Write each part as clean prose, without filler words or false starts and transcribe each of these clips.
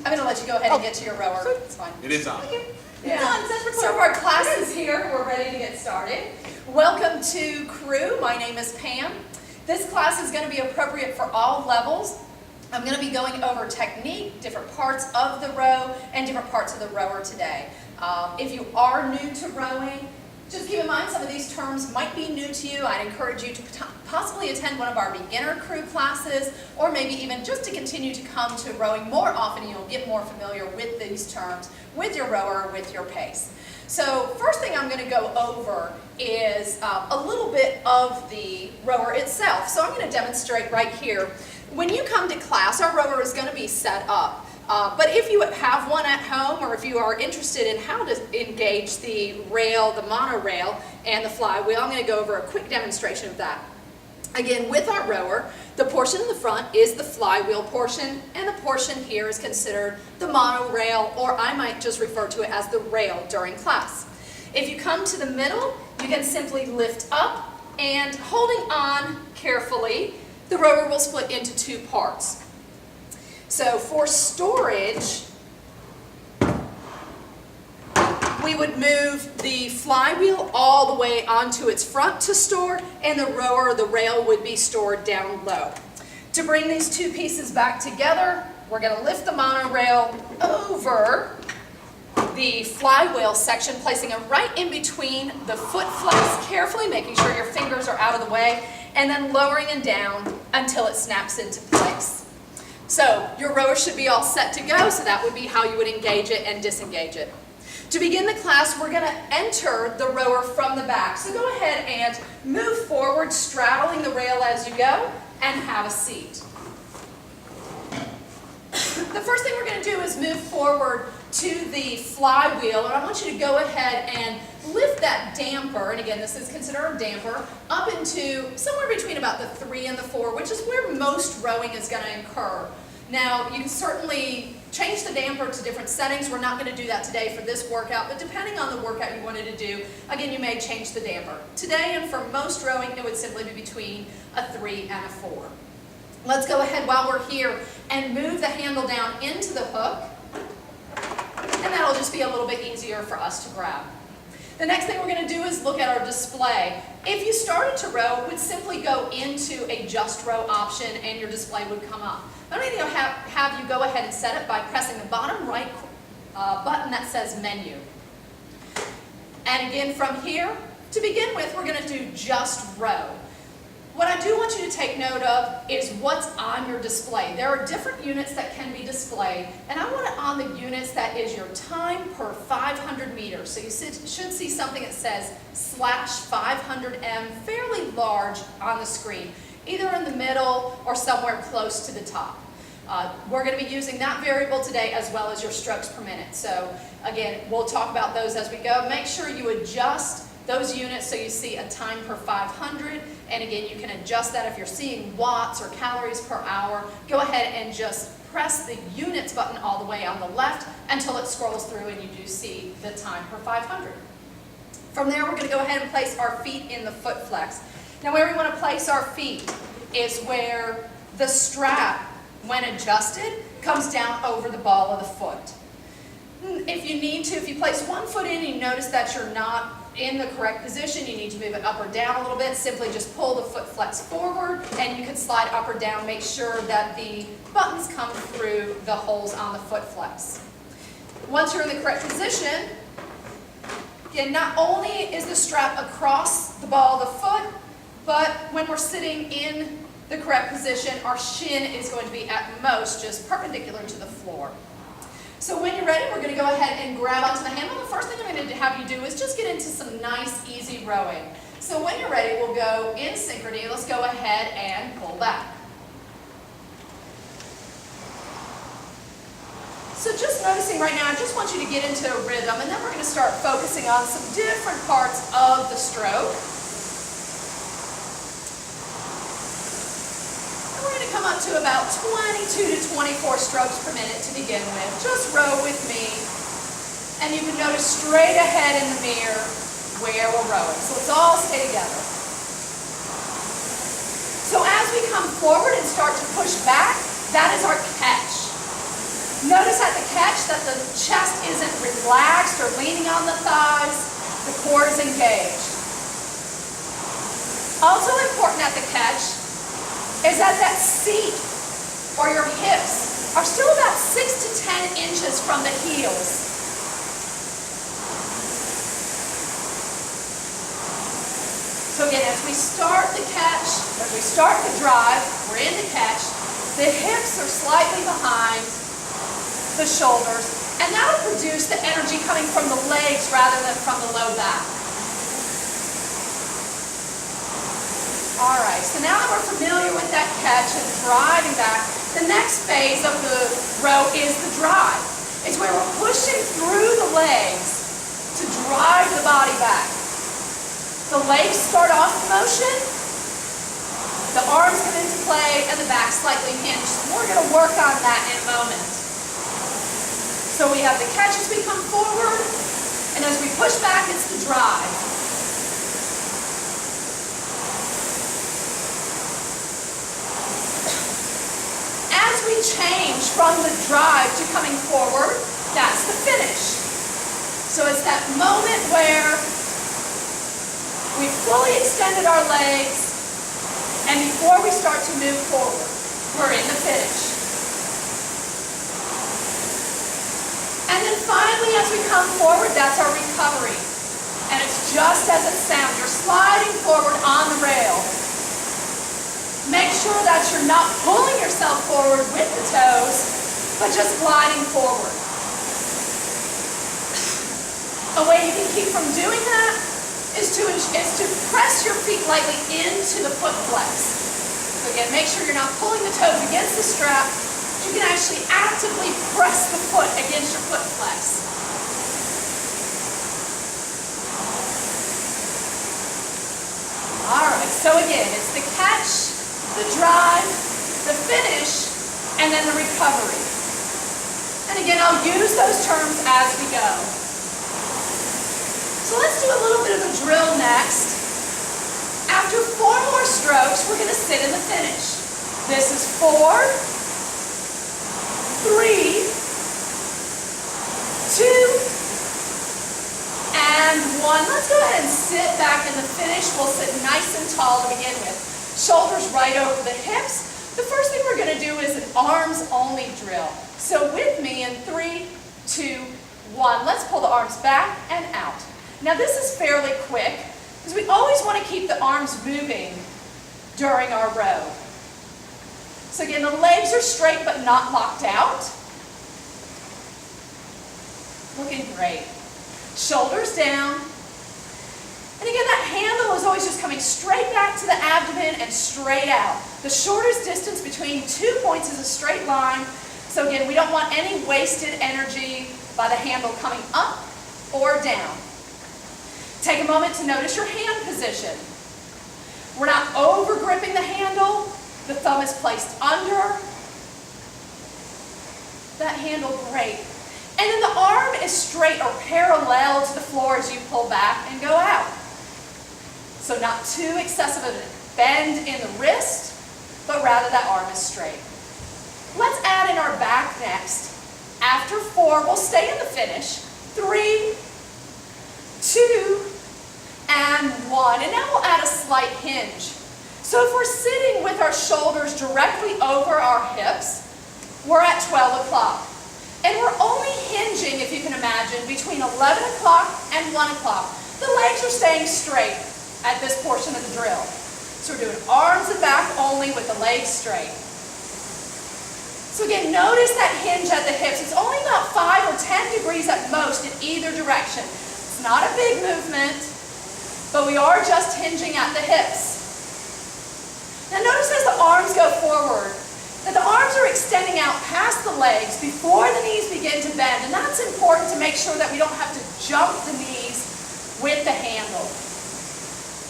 I'm going to let you go ahead and get to your rower. It's fine. It is on. Okay. Yeah. Some of our classes here, we're ready to get started. Welcome to Crew. My name is Pam. This class is going to be appropriate for all levels. I'm going to be going over technique, different parts of the row, and different parts of the rower today. If you are new to rowing, just keep in mind some of these terms might be new to you. I'd encourage you to possibly attend one of our beginner crew classes, or maybe even just to continue to come to rowing more often. You'll get more familiar with these terms, with your rower, with your pace. So first thing I'm going to go over is a little bit of the rower itself. So I'm going to demonstrate right here. When you come to class, our rower is going to be set up. But if you have one at home, or if you are interested in how to engage the rail, the monorail, and the flywheel, I'm going to go over a quick demonstration of that. Again, with our rower, the portion in the front is the flywheel portion, and the portion here is considered the monorail, or I might just refer to it as the rail during class. If you come to the middle, you can simply lift up, and holding on carefully, the rower will split into two parts. So for storage, we would move the flywheel all the way onto its front to store, and the rower, the rail, would be stored down low. To bring these two pieces back together, we're going to lift the monorail over the flywheel section, placing it right in between the foot flex, carefully making sure your fingers are out of the way, and then lowering it down until it snaps into place. So your rower should be all set to go, so that would be how you would engage it and disengage it. To begin the class, we're going to enter the rower from the back. So go ahead and move forward, straddling the rail as you go, and have a seat. The first thing we're going to do is move forward to the flywheel, and I want you to go ahead and lift that damper, and again this is considered a damper, up into somewhere between about the 3 and the 4, which is where most rowing is going to occur. Now you can certainly change the damper to different settings. We're not going to do that today for this workout, but depending on the workout you wanted to do, again you may change the damper. Today and for most rowing it would simply be between a 3 and a 4. Let's go ahead while we're here and move the handle down into the hook, and that'll just be a little bit easier for us to grab. The next thing we're going to do is look at our display. If you started to row, it would simply go into a just row option and your display would come up. I'm going to have you go ahead and set it by pressing the bottom right button that says menu. And again from here, to begin with, we're going to do just row. What I do want you to take note of is what's on your display. There are different units that can be displayed, and I want it on the units that is your time per 500 meters. So you should see something that says /500M fairly large on the screen, either in the middle or somewhere close to the top. We're going to be using that variable today as well as your strokes per minute. So again, we'll talk about those as we go. Make sure you adjust those units so you see a time per 500, and again you can adjust that if you're seeing watts or calories per hour. Go ahead and just press the units button all the way on the left until it scrolls through and you do see the time per 500. From there we're going to go ahead and place our feet in the foot flex. Now where we want to place our feet is where the strap, when adjusted, comes down over the ball of the foot. If you need to, if you place one foot in and you notice that you're not in the correct position, you need to move it up or down a little bit, simply just pull the foot flex forward and you can slide up or down. Make sure that the buttons come through the holes on the foot flex. Once you're in the correct position, again, not only is the strap across the ball of the foot, but when we're sitting in the correct position, our shin is going to be at most just perpendicular to the floor. So when you're ready, we're going to go ahead and grab onto the handle. The first thing I'm going to have you do is just get into some nice, easy rowing. So when you're ready, we'll go in synchrony. Let's go ahead and pull back. So just noticing right now, I just want you to get into a rhythm, and then we're going to start focusing on some different parts of the stroke. Come up to about 22 to 24 strokes per minute to begin with. Just row with me, and you can notice straight ahead in the mirror where we're rowing. So let's all stay together. So as we come forward and start to push back, that is our catch. Notice at the catch that the chest isn't relaxed or leaning on the thighs. The core is engaged. Also important at the catch is that that seat or your hips are still about 6 to 10 inches from the heels. So again, as we start the catch, as we start the drive, we're in the catch, the hips are slightly behind the shoulders, and that'll produce the energy coming from the legs rather than from the low back. All right, so now that we're familiar with that catch and driving back, the next phase of the row is the drive. It's where we're pushing through the legs to drive the body back. The legs start off the motion, the arms come into play, and the back slightly hinged. We're going to work on that in a moment. So we have the catch as we come forward, and as we push back, it's the drive. As we change from the drive to coming forward, that's the finish. So it's that moment where we've fully extended our legs, and before we start to move forward, we're in the finish. And then finally, as we come forward, that's our recovery. And it's just as it sounds. You're sliding forward on the rail. Make sure that you're not pulling yourself forward with the toes, but just gliding forward. A way you can keep from doing that is to press your feet lightly into the foot flex. So again, make sure you're not pulling the toes against the strap. You can actually actively press the foot against your foot flex. All right, so again, it's the catch, the drive, the finish, and then the recovery. And again, I'll use those terms as we go. So let's do a little bit of a drill next. After 4 more strokes, we're going to sit in the finish. This is 4, 3, 2, and 1. Let's go ahead and sit back in the finish. We'll sit nice and tall to begin with. Shoulders right over the hips. The first thing we're going to do is an arms only drill. So with me in 3, 2, 1. Let's pull the arms back and out. Now this is fairly quick because we always want to keep the arms moving during our row. So again, the legs are straight but not locked out. Looking great. Shoulders down. And again, that handle is always just coming straight back to the abdomen and straight out. The shortest distance between 2 points is a straight line. So again, we don't want any wasted energy by the handle coming up or down. Take a moment to notice your hand position. We're not over gripping the handle. The thumb is placed under that handle, great. And then the arm is straight or parallel to the floor as you pull back and go out. So not too excessive of a bend in the wrist, but rather that arm is straight. Let's add in our back next. After 4, we'll stay in the finish. 3, 2, and 1. And now we'll add a slight hinge. So if we're sitting with our shoulders directly over our hips, we're at 12 o'clock. And we're only hinging, if you can imagine, between 11 o'clock and 1 o'clock. The legs are staying straight at this portion of the drill. So we're doing arms and back only with the legs straight. So again, notice that hinge at the hips. It's only about 5 or 10 degrees at most in either direction. It's not a big movement, but we are just hinging at the hips. Now notice as the arms go forward, that the arms are extending out past the legs before the knees begin to bend. And that's important to make sure that we don't have to jump the knees with the handle.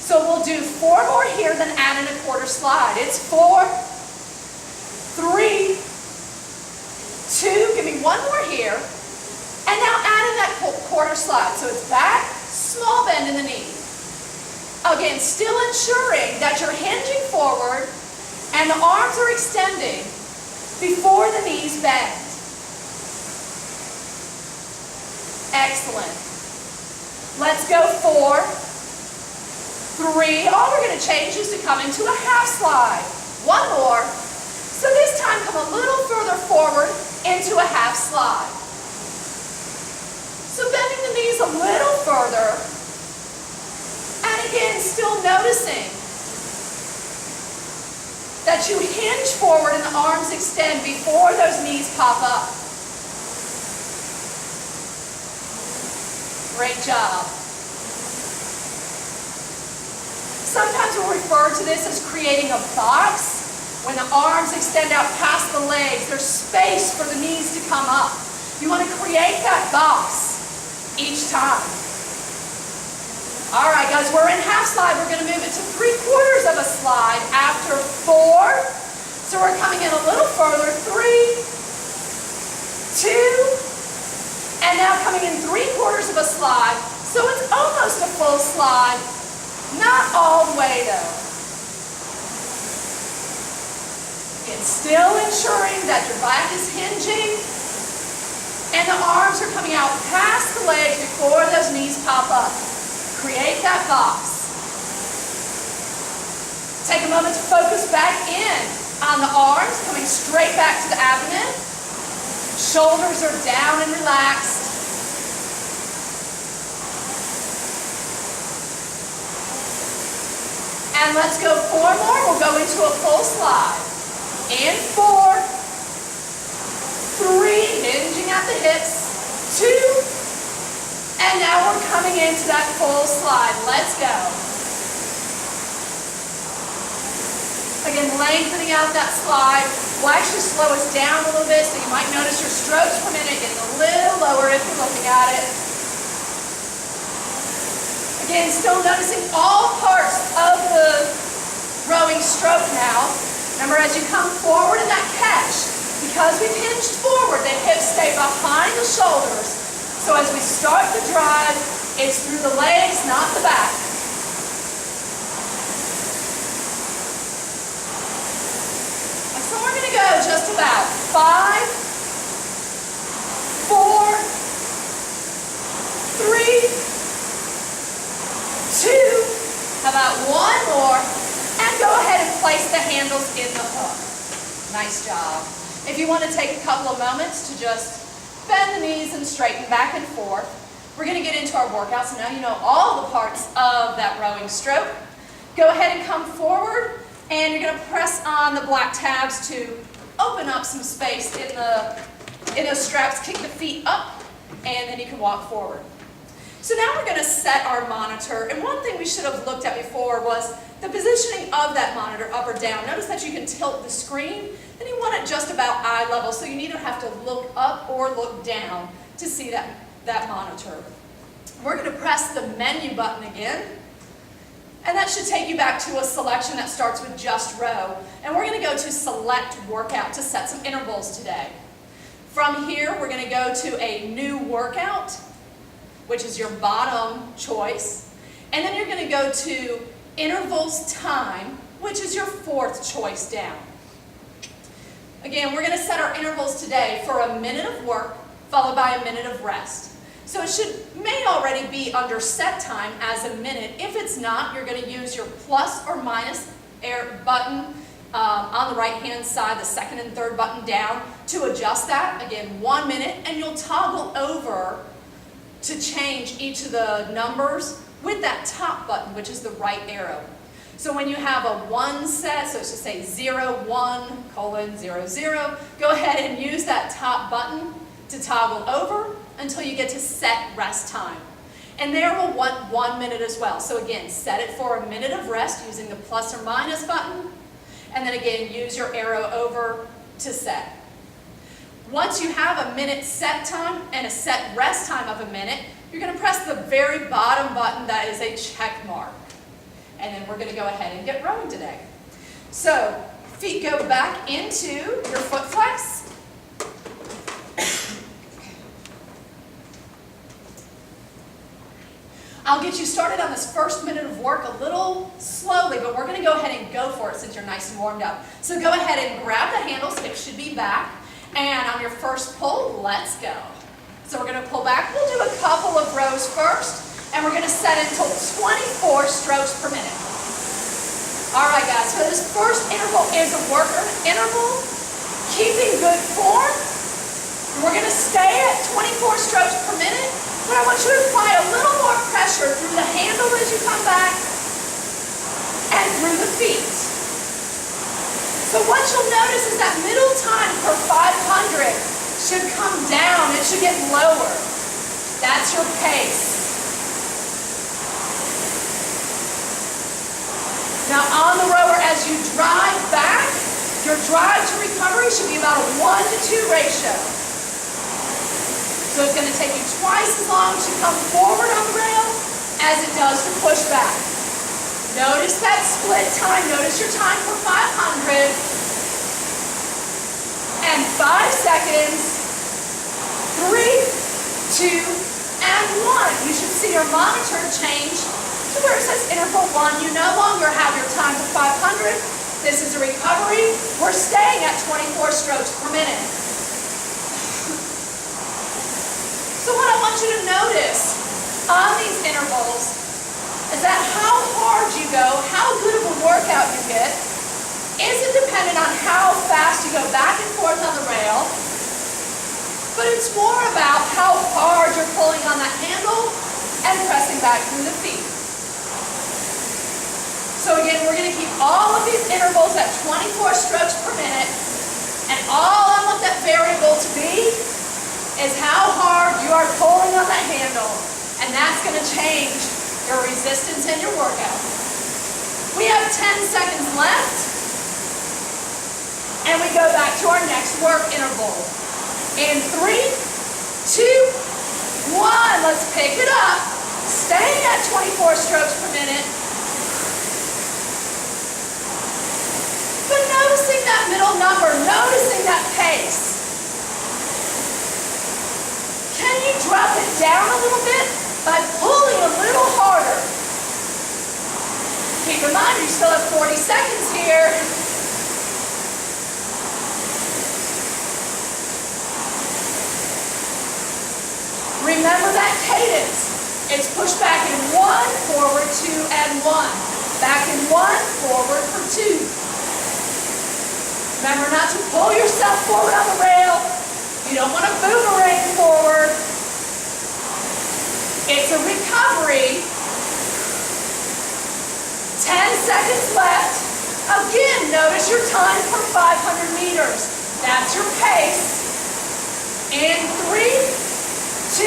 So we'll do 4 more here, then add in a quarter slide. It's 4, 3, 2, give me 1 more here. And now add in that quarter slide. So it's back, small bend in the knee. Again, still ensuring that you're hinging forward and the arms are extending before the knees bend. Excellent. Let's go 4, 3. All we're going to change is to come into a half slide. One more. So this time come a little further forward into a half slide. So bending the knees a little further. And again, still noticing that you hinge forward and the arms extend before those knees pop up. Great job. Sometimes we'll refer to this as creating a box. When the arms extend out past the legs, there's space for the knees to come up. You want to create that box each time. All right, guys, we're in half slide. We're going to move it to 3/4 of a slide after 4. So we're coming in a little further. 3, 2, and now coming in 3/4 of a slide. So it's almost a full slide. Not all the way, though. Again, still ensuring that your back is hinging and the arms are coming out past the legs before those knees pop up. Create that box. Take a moment to focus back in on the arms, coming straight back to the abdomen. Shoulders are down and relaxed. And let's go 4 more. We'll go into a full slide. In 4, 3, hinging at the hips, 2, and now we're coming into that full slide. Let's go. Again, lengthening out that slide. We'll actually slow us down a little bit, so you might notice your strokes per minute getting a little lower if you're looking at it. Again, still noticing all parts of the rowing stroke now. Remember, as you come forward in that catch, because we've hinged forward, the hips stay behind the shoulders. So as we start the drive, it's through the legs, not the back. And so we're going to go just about 5, 4, 3, 2, how about 1 more, and go ahead and place the handles in the hook. Nice job. If you want to take a couple of moments to just bend the knees and straighten back and forth, we're going to get into our workout. So now you know all the parts of that rowing stroke. Go ahead and come forward, and you're going to press on the black tabs to open up some space in those straps. Kick the feet up, and then you can walk forward. So now we're going to set our monitor, and one thing we should have looked at before was the positioning of that monitor up or down. Notice that you can tilt the screen, and you want it just about eye level, so you neither have to look up or look down to see that monitor. We're going to press the menu button again, and that should take you back to a selection that starts with just row. And we're going to go to select workout to set some intervals today. From here, we're going to go to a new workout, which is your bottom choice. And then you're going to go to intervals time, which is your 4th choice down. Again, we're going to set our intervals today for a minute of work, followed by a minute of rest. So it may already be under set time as a minute. If it's not, you're going to use your plus or minus button on the right-hand side, the 2nd and 3rd button down, to adjust that. Again, 1 minute, and you'll toggle over to change each of the numbers with that top button, which is the right arrow. So when you have a 1 set, so it's just say 0, 1, colon, 0, 0, go ahead and use that top button to toggle over until you get to set rest time. And there we'll want 1 minute as well. So again, set it for a minute of rest using the plus or minus button, and then again, use your arrow over to set. Once you have a minute set time and a set rest time of a minute, you're going to press the very bottom button that is a check mark. And then we're going to go ahead and get rowing today. So, feet go back into your foot flex. I'll get you started on this first minute of work a little slowly, but we're going to go ahead and go for it since you're nice and warmed up. So go ahead and grab the handles, hips should be back. And on your first pull, let's go. So we're going to pull back. We'll do a couple of rows first, and we're going to set it until 24 strokes per minute. All right, guys, so this first interval is a worker interval, keeping good form. We're going to stay at 24 strokes per minute, but I want you to apply a little more pressure through the handle as you come back and through the feet. So what you'll notice is that middle time per 500 should come down. It should get lower. That's your pace. Now on the rower, as you drive back, your drive to recovery should be about a 1-to-2 ratio. So it's going to take you twice as long to come forward on the rail as it does to push back. Notice that split time. Notice your time for 500. And 5 seconds. 3, 2, and 1. You should see your monitor change to where it says interval 1. You no longer have your time for 500. This is a recovery. We're staying at 24 strokes per minute. So what I want you to notice on these intervals is that how hard you go, how good of a workout you get, isn't dependent on how fast you go back and forth on the rail, but it's more about how hard you're pulling on that handle and pressing back through the feet. So again, we're going to keep all of these intervals at 24 strokes per minute, and all I want that variable to be is how hard you are pulling on that handle, and that's going to change your resistance and your workout. We have 10 seconds left, and we go back to our next work interval. In 3, 2, 1, let's pick it up, staying at 24 strokes per minute, but noticing that middle number, noticing that pace. Can you drop it down a little bit by pulling a little harder? Keep in mind, you still have 40 seconds here. Remember that cadence. It's push back in 1, forward 2, and 1. Back in 1, forward for 2. Remember not to pull yourself forward on the rail. You don't want to boomerang forward. It's a recovery. 10 seconds left. Again, notice your time for 500 meters. That's your pace. In 3, 2,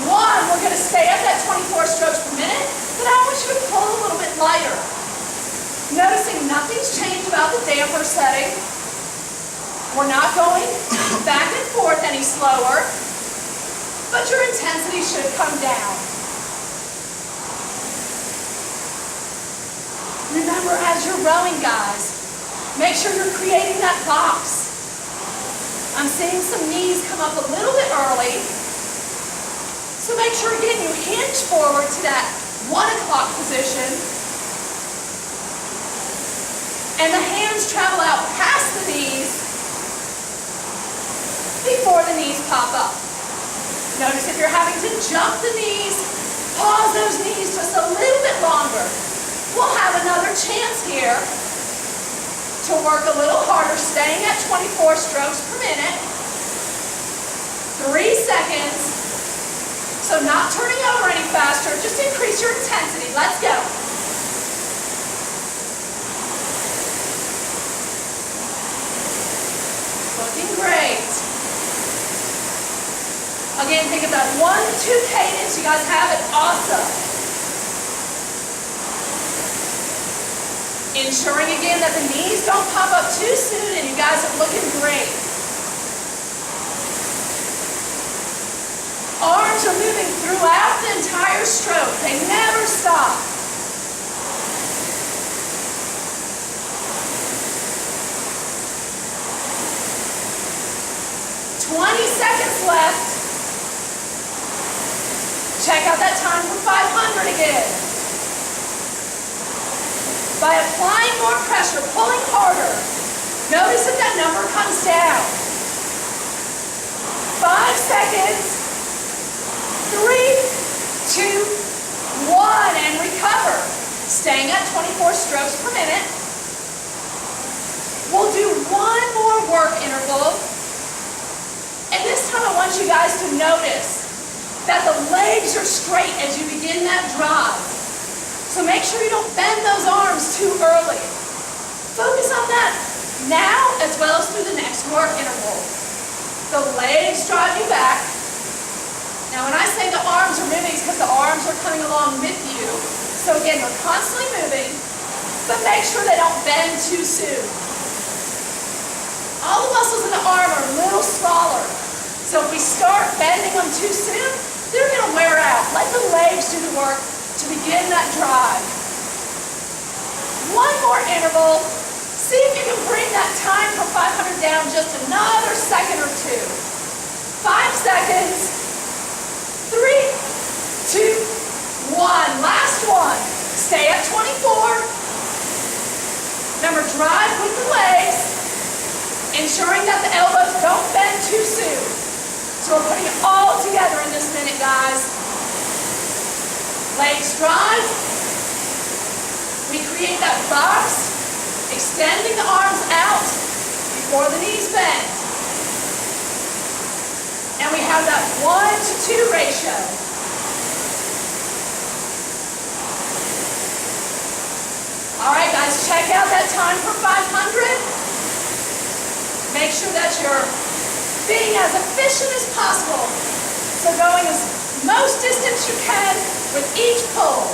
1. We're going to stay at that 24 strokes per minute, but I want you to pull a little bit lighter. Noticing nothing's changed about the damper setting. We're not going back and forth any slower, but your intensity should come down. Remember, as you're rowing, guys, make sure you're creating that box. I'm seeing some knees come up a little bit early, so make sure, again, you hinge forward to that 1 o'clock position, and the hands travel out past the knees before the knees pop up. Notice if you're having to jump the knees, pause those knees just a little bit longer. We'll have another chance here to work a little harder, staying at 24 strokes per minute. 3 seconds. So not turning over any faster, just increase your intensity. Let's go. Looking great. Again, think of that 1-2 cadence. You guys have it. Awesome. Ensuring again that the knees don't pop up too soon, and you guys are looking great. Arms are moving throughout the entire stroke. They never stop. Seconds left. Check out that time for 500 again. By applying more pressure, pulling harder, notice that that number comes down. 5 seconds. 3, 2, 1, and recover. Staying at 24 strokes per minute. We'll do one more work interval. And this time I want you guys to notice that the legs are straight as you begin that drive. So make sure you don't bend those arms too early. Focus on that now as well as through the next work interval. The legs drive you back. Now when I say the arms are moving, it's because the arms are coming along with you. So again, we're constantly moving, but make sure they don't bend too soon. All the muscles in the arm are a little smaller. So if we start bending them too soon, they're going to wear out. Let the legs do the work to begin that drive. One more interval. See if you can bring that time for 500 down just another second or two. 5 seconds. 3, 2, 1. Last one. Stay at 24. Remember, drive with the legs, ensuring that the elbows don't bend too soon. So we're putting it all together in this minute, guys. Legs drive. We create that box, extending the arms out before the knees bend. And we have that 1-to-2 ratio. All right, guys, check out that time for 500. Make sure that you're being as efficient as possible. So going as most distance you can with each pull.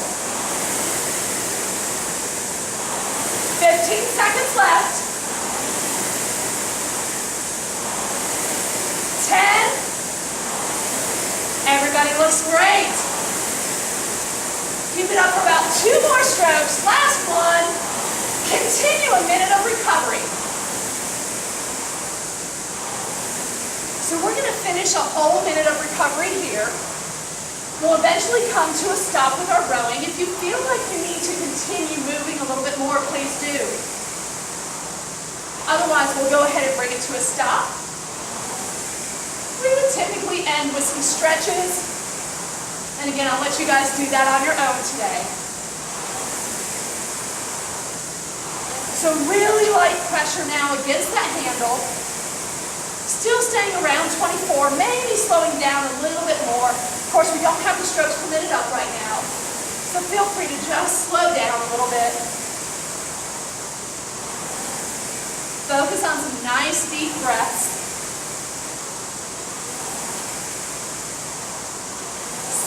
15 seconds left. 10. Everybody looks great. Keep it up for about 2 more strokes. Last one. Continue a minute of recovery. So we're going to finish a whole minute of recovery here. We'll eventually come to a stop with our rowing. If you feel like you need to continue moving a little bit more, please do. Otherwise, we'll go ahead and bring it to a stop. We would typically end with some stretches. And again, I'll let you guys do that on your own today. So really light pressure now against that handle. Still staying around 24, maybe slowing down a little bit more. Of course, we don't have the strokes per minute up right now, so feel free to just slow down a little bit. Focus on some nice deep breaths.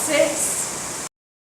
6,